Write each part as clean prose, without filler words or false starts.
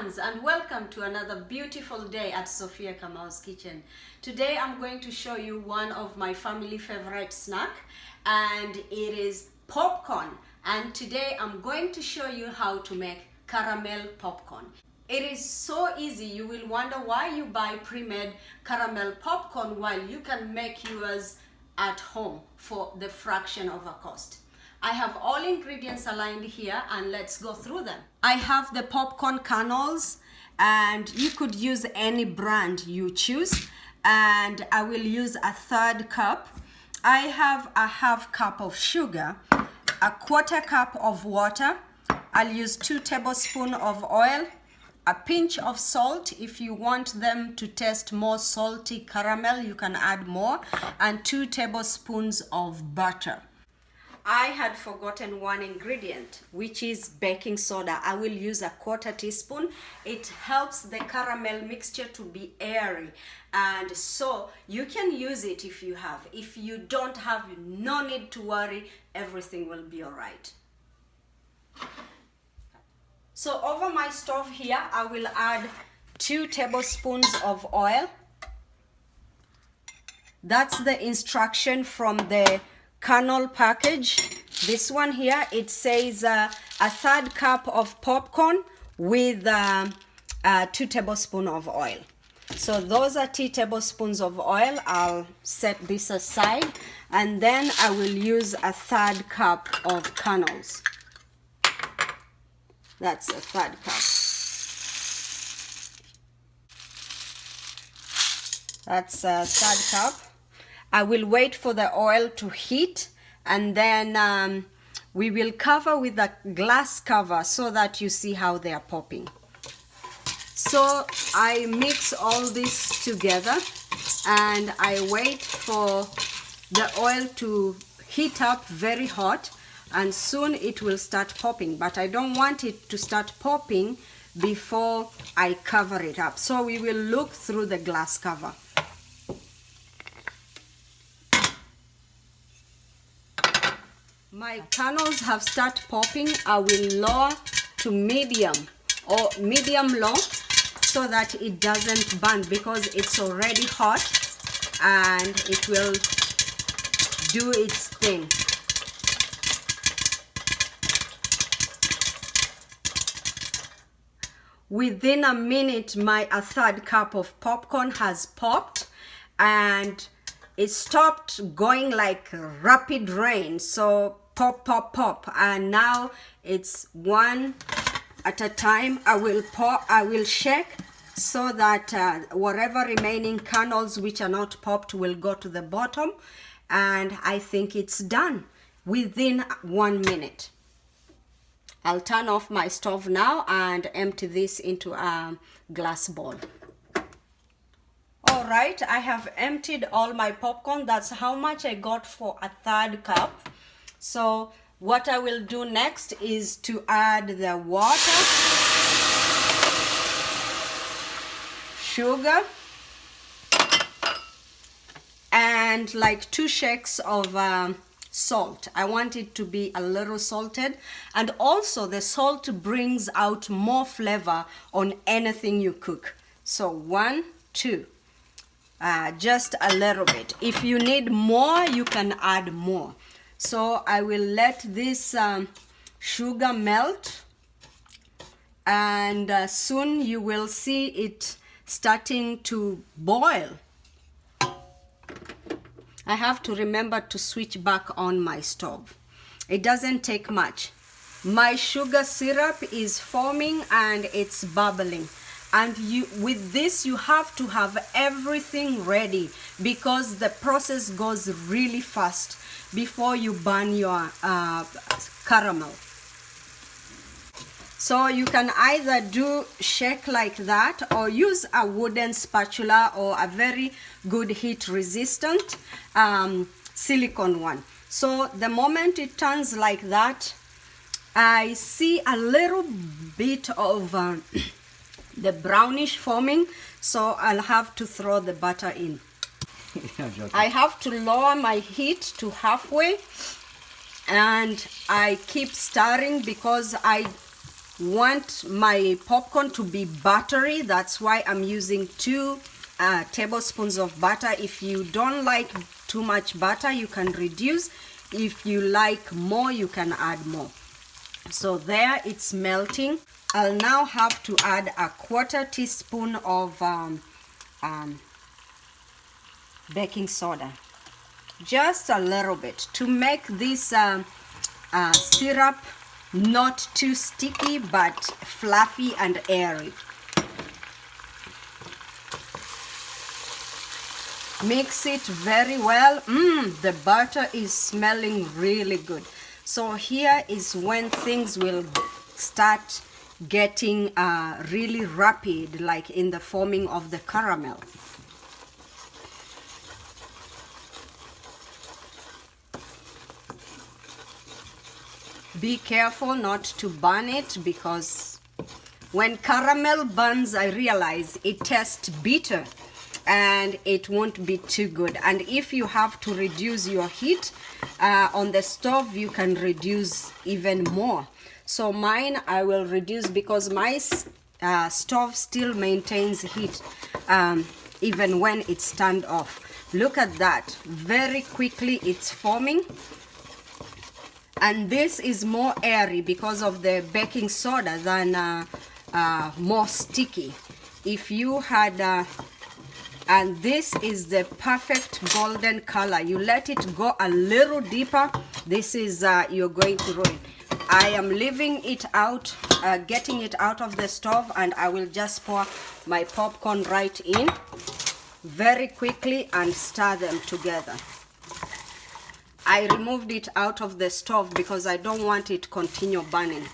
ones, and welcome to another beautiful day at Sophia Kamau's kitchen. Today I'm going to show you one of my family favorite snack, and it is popcorn. And today I'm going to show you how to make caramel popcorn. It is so easy. You will wonder why you buy pre-made caramel popcorn while you can make yours at home for the fraction of a cost. I have all ingredients aligned here, and let's go through them. I have the popcorn kernels, and you could use any brand you choose, and I will use a 1/3 cup. I have a 1/2 cup of sugar, a 1/4 cup of water. I'll use 2 tablespoons of oil, a pinch of salt. If you want them to taste more salty caramel, you can add more, and 2 tablespoons of butter. I had forgotten one ingredient, which is baking soda. I will use a 1/4 teaspoon. It helps the caramel mixture to be airy, and so you can use it if you have. If you don't have, no need to worry, everything will be all right. So over my stove here, I will add 2 tablespoons of oil. That's the instruction from the kernel package. This one here, it says a 1/3 cup of popcorn with 2 tablespoons of oil. So those are 2 tablespoons of oil. I'll set this aside, and then I will use a 1/3 cup of kernels. That's a 1/3 cup. That's a 1/3 cup. I will wait for the oil to heat, and then we will cover with a glass cover so that you see how they are popping. So I mix all this together, and I wait for the oil to heat up very hot, and soon it will start popping. But I don't want it to start popping before I cover it up. So we will look through the glass cover. My kernels have started popping. I will lower to medium or medium-low so that it doesn't burn, because it's already hot and it will do its thing. Within a minute, my 1/3 cup of popcorn has popped, and it stopped going like rapid rain. So pop, pop, pop, and now it's one at a time. I will shake so that whatever remaining kernels which are not popped will go to the bottom, and I think it's done within 1 minute. I'll turn off my stove now and empty this into a glass bowl. All right, I have emptied all my popcorn. That's how much I got for a 1/3 cup. So what I will do next is to add the water, sugar, and like 2 shakes of salt. I want it to be a little salted, and also the salt brings out more flavor on anything you cook. So 1, 2. Just a little bit. If you need more, you can add more. So I will let this sugar melt, and soon you will see it starting to boil. I have to remember to switch back on my stove. It doesn't take much. My sugar syrup is forming and it's bubbling. And with this, you have to have everything ready, because the process goes really fast before you burn your caramel. So you can either shake like that, or use a wooden spatula, or a very good heat resistant silicone one. So the moment it turns like that, I see a little bit of the brownish forming, so I'll have to throw the butter in. I have to lower my heat to halfway, and I keep stirring because I want my popcorn to be buttery. That's why I'm using 2 tablespoons of butter. If you don't like too much butter, you can reduce. If you like more, you can add more. So there, it's melting. I'll now have to add a 1/4 teaspoon of baking soda, just a little bit, to make this syrup not too sticky but fluffy and airy. Mix it very well. The butter is smelling really good. So here is when things will start getting really rapid, like in the forming of the caramel. Be careful not to burn it, because when caramel burns, I realize it tastes bitter and it won't be too good. And if you have to reduce your heat on the stove, you can reduce even more. So mine, I will reduce, because my stove still maintains heat even when it's turned off. Look at that, very quickly it's forming. And this is more airy because of the baking soda than more sticky. If you had and this is the perfect golden color. You let it go a little deeper, this is you're going to ruin. I am leaving it out, getting it out of the stove, and I will just pour my popcorn right in very quickly and stir them together. I removed it out of the stove because I don't want it to continue burning.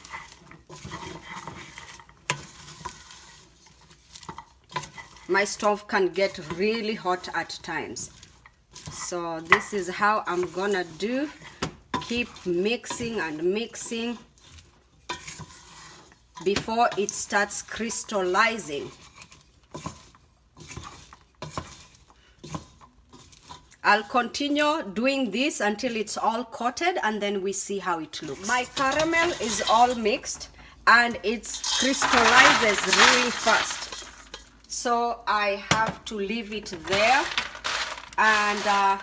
My stove can get really hot at times. So this is how I'm gonna do. Keep mixing and mixing before it starts crystallizing. I'll continue doing this until it's all coated, and then we see how it looks. My caramel is all mixed and it crystallizes really fast. So I have to leave it there and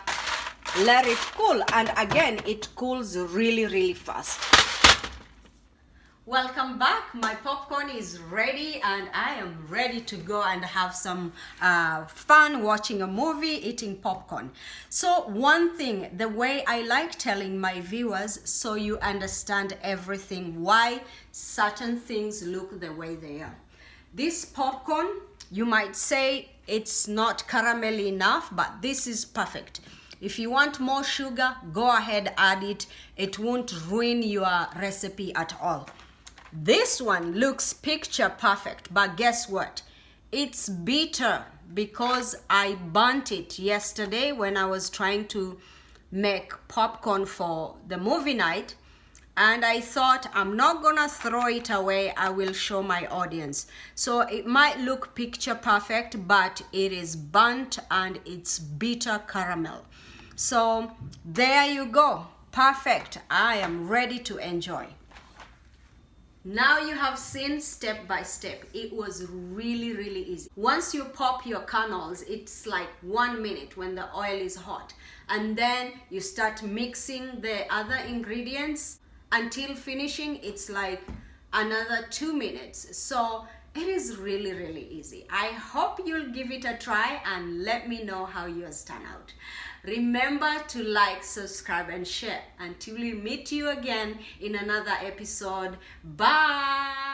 let it cool. And again, it cools really, really fast. Welcome back. My popcorn is ready and I am ready to go and have some fun watching a movie, eating popcorn. So one thing, the way I like telling my viewers, so you understand everything, why certain things look the way they are. This popcorn, you might say it's not caramelly enough, but this is perfect. If you want more sugar, go ahead, add it. It won't ruin your recipe at all. This one looks picture perfect, but guess what? It's bitter because I burnt it yesterday when I was trying to make popcorn for the movie night. And I thought, I'm not gonna throw it away, I will show my audience. So it might look picture perfect, but it is burnt and it's bitter caramel. So there you go, perfect. I am ready to enjoy. Now you have seen step by step. It was really, really easy. Once you pop your kernels, it's like 1 minute when the oil is hot. And then you start mixing the other ingredients until finishing. It's like another 2 minutes. So it is really, really easy. I hope you'll give it a try and let me know how yours turn out. Remember to like, subscribe, and share. Until we meet you again in another episode. Bye.